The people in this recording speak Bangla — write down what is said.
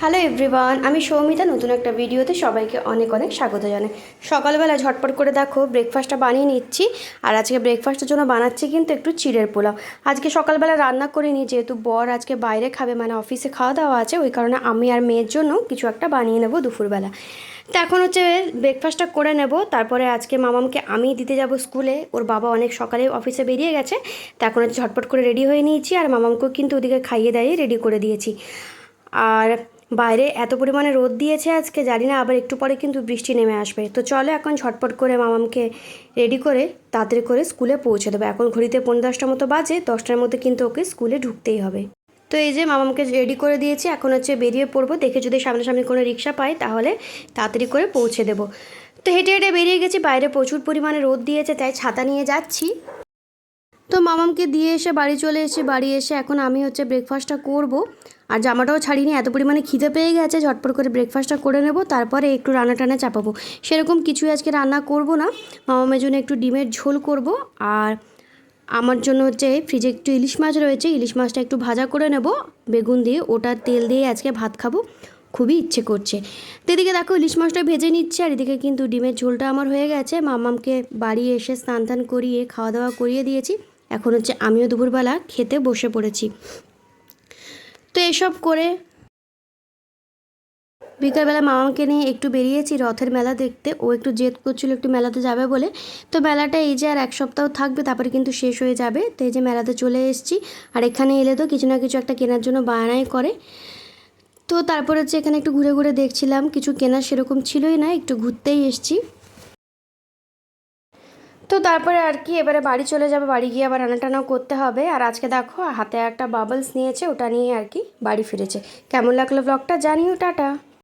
হ্যালো এভরিওয়ান, আমি সৌমিতা। নতুন একটা ভিডিওতে সবাইকে অনেক অনেক স্বাগত জানাই। সকালবেলা ঝটপট করে দেখো ব্রেকফাস্টটা বানিয়ে নিচ্ছি। আর আজকে ব্রেকফাস্টের জন্য বানাচ্ছি কিন্তু একটু চিড়ের পোলাও। আজকে সকালবেলা রান্না করিনি, যেহেতু বর আজকে বাইরে খাবে, মানে অফিসে খাওয়া দাওয়া আছে, ওই কারণে আমি আর মেয়ের জন্য কিছু একটা বানিয়ে নেবো দুপুরবেলা। তো এখন হচ্ছে ব্রেকফাস্টটা করে নেব, তারপরে আজকে মামামকে আমি দিতে যাব স্কুলে। ওর বাবা অনেক সকালে অফিসে বেরিয়ে গেছে, তো এখন হচ্ছে ঝটপট করে রেডি হয়ে নিয়েছি, আর মামামকেও কিন্তু ওদিকে খাইয়ে দাইয়ে রেডি করে দিয়েছি। আর বাইরে এত পরিমাণে রোদ দিয়েছে আজকে, জানি না আবার একটু পরে কিন্তু বৃষ্টি নেমে আসবে। তো চলো এখন ঝটপট করে মামামকে রেডি করে তাড়াতাড়ি করে স্কুলে পৌঁছে দেবো। এখন ঘড়িতে 10:45 মতো বাজে, 10টার মধ্যে কিন্তু ওকে স্কুলে ঢুকতেই হবে। তো এই যে মামামকে রেডি করে দিয়েছি, এখন হচ্ছে বেরিয়ে পড়বো। দেখে যদি সামনাসামনি কোনো রিক্সা পাই তাহলে তাড়াতাড়ি করে পৌঁছে দেবো। তো হেঁটে হেঁটে বেরিয়ে গেছি, বাইরে প্রচুর পরিমাণে রোদ দিয়েছে, তাই ছাতা নিয়ে যাচ্ছি। তো মামামকে দিয়ে এসে বাড়ি চলে এসে বাড়ি এসে এখন আমি হচ্ছে ব্রেকফাস্টটা করব। আর জামাটাও ছাড়িনি, এত পরিমাণে খিদে পেয়ে গেছে, ঝটপট করে ব্রেকফাস্টটা করে নেব, তারপরে একটু রান্না টান্না চাপাবো। সেরকম কিছুই আজকে রান্না করব না, মামামের জন্য একটু ডিমের ঝোল করব। আর আমার জন্য হচ্ছে ফ্রিজে একটু ইলিশ মাছ রয়েছে, ইলিশ মাছটা একটু ভাজা করে নেব বেগুন দিয়ে, ওটা তেল দিয়ে আজকে ভাত খাবো, খুবই ইচ্ছে করছে। তো এদিকে দেখো ইলিশ মাছটা ভেজে নিচ্ছে, আর এদিকে কিন্তু ডিমের ঝোলটা আমার হয়ে গেছে। মামামকে বাড়ি এসে স্নান টান করিয়ে খাওয়া দাওয়া করিয়ে দিয়েছি। এখন হচ্ছে আমিও দুপুরবেলা খেতে বসে পড়েছি। তো এসব করে বিকালবেলা মামাকে নিয়ে একটু বেরিয়েছি রথের মেলা দেখতে। ও একটু জেদ করছিল একটু মেলাতে যাবে বলে। তো মেলাটা এই যে আর এক সপ্তাহ থাকবে, তারপরে কিন্তু শেষ হয়ে যাবে। তো এই যে মেলাতে চলে এসেছি, আর এখানে এলে তো কিছু না কিছু একটা কেনার জন্য বায়নাই করে। তো তারপর হচ্ছে এখানে একটু ঘুরে ঘুরে দেখছিলাম, কিছু কেনার সেরকম ছিলই না, একটু ঘুরতেই এসেছি। তো তারপরে আর কি এবারে বাড়ি চলে যাবে, বাড়ি গিয়ে আবার রান্না টান্নাও করতে হবে। আর আজকে দেখো হাতে একটা বাবলস নিয়েছে, ওটা নিয়ে আর কি বাড়ি ফিরেছে। কেমন লাগলো ব্লগটা জানিও, টাটা।